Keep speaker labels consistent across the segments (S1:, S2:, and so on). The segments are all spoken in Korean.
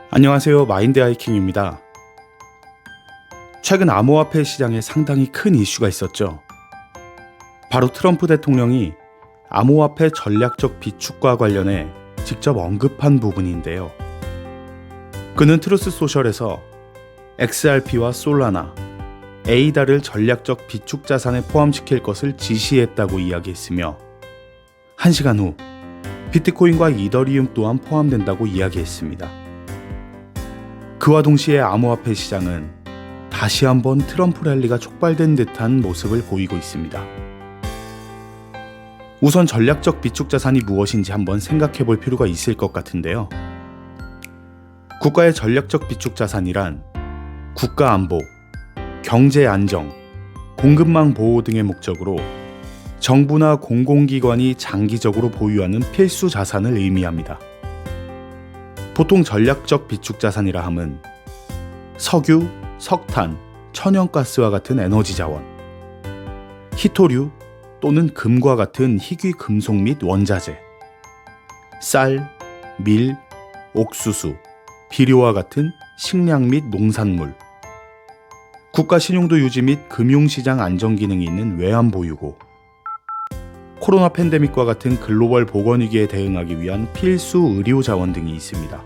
S1: 안녕하세요. 마인드 하이킹입니다. 최근 암호화폐 시장에 상당히 큰 이슈가 있었죠. 바로 트럼프 대통령이 암호화폐 전략적 비축과 관련해 직접 언급한 부분인데요. 그는 트루스 소셜에서 XRP와 솔라나, 에이다를 전략적 비축 자산에 포함시킬 것을 지시했다고 이야기했으며 1시간 후 비트코인과 이더리움 또한 포함된다고 이야기했습니다. 그와 동시에 암호화폐 시장은 다시 한번 트럼프 랠리가 촉발된 듯한 모습을 보이고 있습니다. 우선 전략적 비축 자산이 무엇인지 한번 생각해 볼 필요가 있을 것 같은데요. 국가의 전략적 비축 자산이란 국가 안보, 경제 안정, 공급망 보호 등의 목적으로 정부나 공공기관이 장기적으로 보유하는 필수 자산을 의미합니다. 보통 전략적 비축 자산이라 함은 석유, 석탄, 천연가스와 같은 에너지 자원, 희토류 또는 금과 같은 희귀 금속 및 원자재, 쌀, 밀, 옥수수, 비료와 같은 식량 및 농산물, 국가 신용도 유지 및 금융시장 안정 기능이 있는 외환 보유고, 코로나 팬데믹과 같은 글로벌 보건위기에 대응하기 위한 필수 의료 자원 등이 있습니다.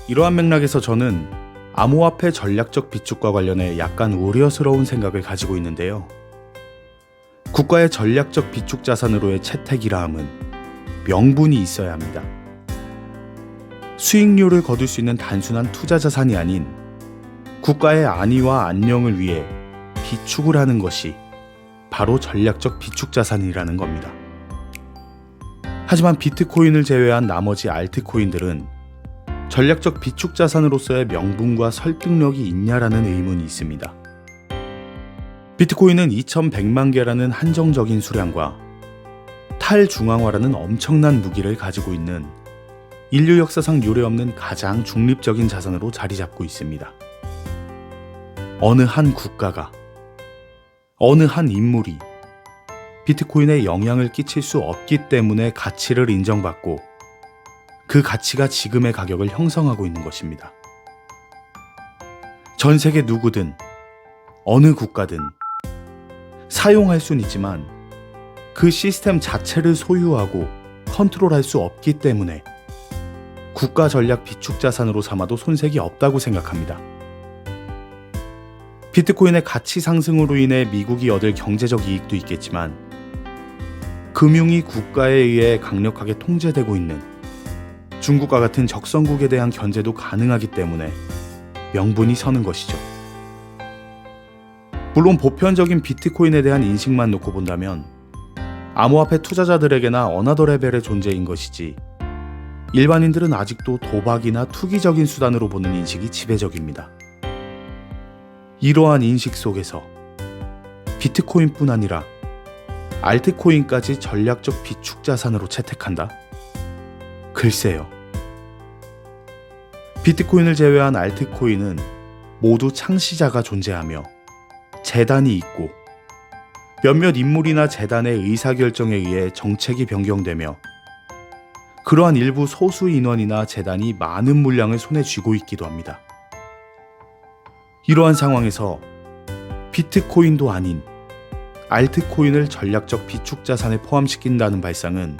S1: 이러한 맥락에서 저는 암호화폐 전략적 비축과 관련해 약간 우려스러운 생각을 가지고 있는데요. 국가의 전략적 비축 자산으로의 채택이라 함은 명분이 있어야 합니다. 수익률을 거둘 수 있는 단순한 투자 자산이 아닌 국가의 안위와 안녕을 위해 비축을 하는 것이 바로 전략적 비축 자산이라는 겁니다. 하지만 비트코인을 제외한 나머지 알트코인들은 전략적 비축 자산으로서의 명분과 설득력이 있냐라는 의문이 있습니다. 비트코인은 2100만 개라는 한정적인 수량과 탈중앙화라는 엄청난 무기를 가지고 있는 인류 역사상 유례없는 가장 중립적인 자산으로 자리 잡고 있습니다. 어느 한 국가가, 어느 한 인물이 비트코인에 영향을 끼칠 수 없기 때문에 가치를 인정받고 그 가치가 지금의 가격을 형성하고 있는 것입니다. 전 세계 누구든 어느 국가든 사용할 수는 있지만 그 시스템 자체를 소유하고 컨트롤할 수 없기 때문에 국가 전략 비축 자산으로 삼아도 손색이 없다고 생각합니다. 비트코인의 가치 상승으로 인해 미국이 얻을 경제적 이익도 있겠지만 금융이 국가에 의해 강력하게 통제되고 있는 중국과 같은 적성국에 대한 견제도 가능하기 때문에 명분이 서는 것이죠. 물론 보편적인 비트코인에 대한 인식만 놓고 본다면 암호화폐 투자자들에게나 어나더 레벨의 존재인 것이지 일반인들은 아직도 도박이나 투기적인 수단으로 보는 인식이 지배적입니다. 이러한 인식 속에서 비트코인뿐 아니라 알트코인까지 전략적 비축 자산으로 채택한다? 글쎄요. 비트코인을 제외한 알트코인은 모두 창시자가 존재하며 재단이 있고 몇몇 인물이나 재단의 의사결정에 의해 정책이 변경되며 그러한 일부 소수 인원이나 재단이 많은 물량을 손에 쥐고 있기도 합니다. 이러한 상황에서 비트코인도 아닌 알트코인을 전략적 비축 자산에 포함시킨다는 발상은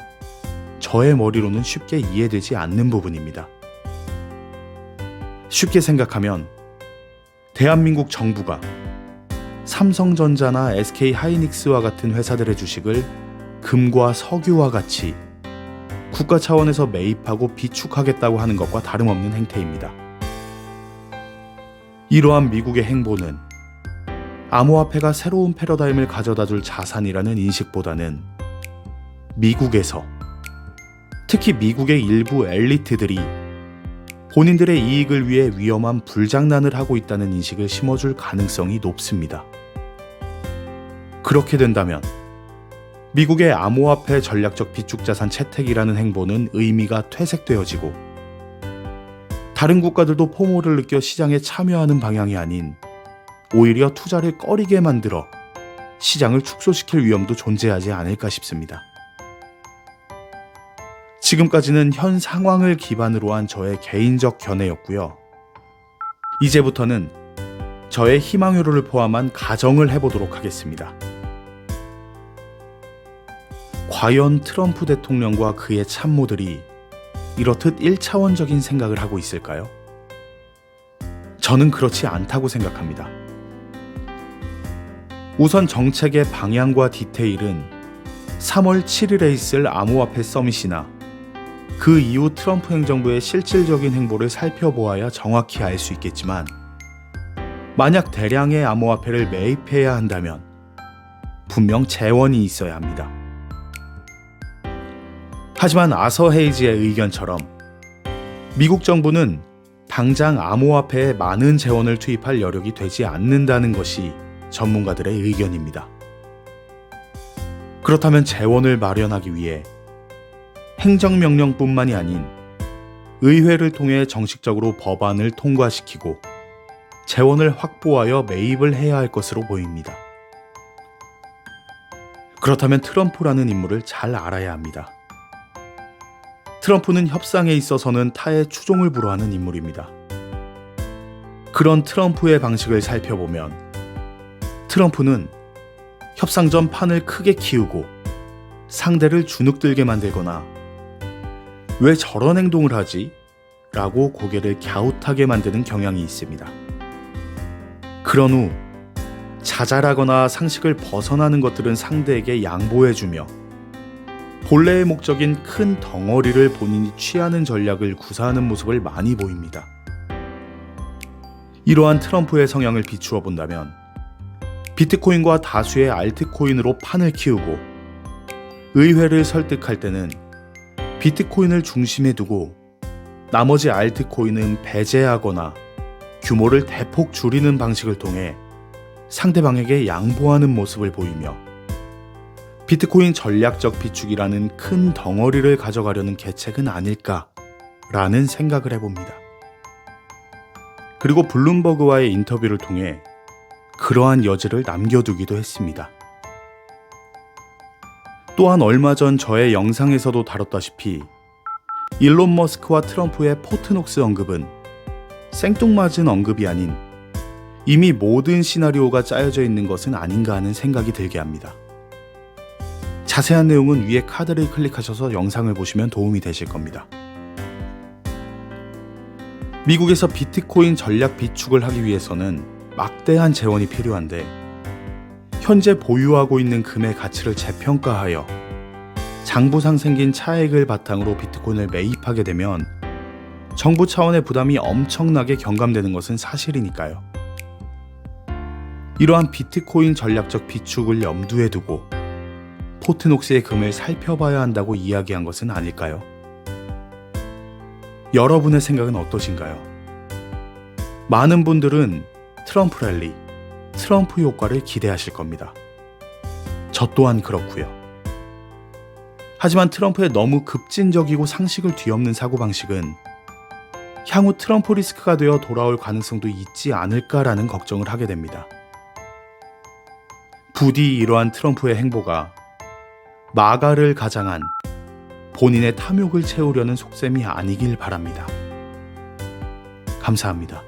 S1: 저의 머리로는 쉽게 이해되지 않는 부분입니다. 쉽게 생각하면 대한민국 정부가 삼성전자나 SK하이닉스와 같은 회사들의 주식을 금과 석유와 같이 국가 차원에서 매입하고 비축하겠다고 하는 것과 다름없는 행태입니다. 이러한 미국의 행보는 암호화폐가 새로운 패러다임을 가져다줄 자산이라는 인식보다는 미국에서, 특히 미국의 일부 엘리트들이 본인들의 이익을 위해 위험한 불장난을 하고 있다는 인식을 심어줄 가능성이 높습니다. 그렇게 된다면 미국의 암호화폐 전략적 비축 자산 채택이라는 행보는 의미가 퇴색되어지고 다른 국가들도 포모를 느껴 시장에 참여하는 방향이 아닌 오히려 투자를 꺼리게 만들어 시장을 축소시킬 위험도 존재하지 않을까 싶습니다. 지금까지는 현 상황을 기반으로 한 저의 개인적 견해였고요. 이제부터는 저의 희망회로를 포함한 가정을 해보도록 하겠습니다. 과연 트럼프 대통령과 그의 참모들이 이렇듯 1차원적인 생각을 하고 있을까요? 저는 그렇지 않다고 생각합니다. 우선 정책의 방향과 디테일은 3월 7일에 있을 암호화폐 서밋이나 그 이후 트럼프 행정부의 실질적인 행보를 살펴보아야 정확히 알 수 있겠지만, 만약 대량의 암호화폐를 매입해야 한다면 분명 재원이 있어야 합니다. 하지만 아서 헤이지의 의견처럼 미국 정부는 당장 암호화폐에 많은 재원을 투입할 여력이 되지 않는다는 것이 전문가들의 의견입니다. 그렇다면 재원을 마련하기 위해 행정명령뿐만이 아닌 의회를 통해 정식적으로 법안을 통과시키고 재원을 확보하여 매입을 해야 할 것으로 보입니다. 그렇다면 트럼프라는 인물을 잘 알아야 합니다. 트럼프는 협상에 있어서는 타의 추종을 불허하는 인물입니다. 그런 트럼프의 방식을 살펴보면 트럼프는 협상 전 판을 크게 키우고 상대를 주눅들게 만들거나 왜 저런 행동을 하지? 라고 고개를 갸웃하게 만드는 경향이 있습니다. 그런 후 자잘하거나 상식을 벗어나는 것들은 상대에게 양보해주며 본래의 목적인 큰 덩어리를 본인이 취하는 전략을 구사하는 모습을 많이 보입니다. 이러한 트럼프의 성향을 비추어 본다면 비트코인과 다수의 알트코인으로 판을 키우고 의회를 설득할 때는 비트코인을 중심에 두고 나머지 알트코인은 배제하거나 규모를 대폭 줄이는 방식을 통해 상대방에게 양보하는 모습을 보이며 비트코인 전략적 비축이라는 큰 덩어리를 가져가려는 계책은 아닐까라는 생각을 해봅니다. 그리고 블룸버그와의 인터뷰를 통해 그러한 여지를 남겨두기도 했습니다. 또한 얼마 전 저의 영상에서도 다뤘다시피 일론 머스크와 트럼프의 포트녹스 언급은 생뚱맞은 언급이 아닌 이미 모든 시나리오가 짜여져 있는 것은 아닌가 하는 생각이 들게 합니다. 자세한 내용은 위에 카드를 클릭하셔서 영상을 보시면 도움이 되실 겁니다. 미국에서 비트코인 전략 비축을 하기 위해서는 막대한 재원이 필요한데 현재 보유하고 있는 금의 가치를 재평가하여 장부상 생긴 차액을 바탕으로 비트코인을 매입하게 되면 정부 차원의 부담이 엄청나게 경감되는 것은 사실이니까요. 이러한 비트코인 전략적 비축을 염두에 두고 포트녹스의 금을 살펴봐야 한다고 이야기한 것은 아닐까요? 여러분의 생각은 어떠신가요? 많은 분들은 트럼프 랠리, 트럼프 효과를 기대하실 겁니다. 저 또한 그렇고요. 하지만 트럼프의 너무 급진적이고 상식을 뒤엎는 사고방식은 향후 트럼프 리스크가 되어 돌아올 가능성도 있지 않을까라는 걱정을 하게 됩니다. 부디 이러한 트럼프의 행보가 마가를 가장한 본인의 탐욕을 채우려는 속셈이 아니길 바랍니다. 감사합니다.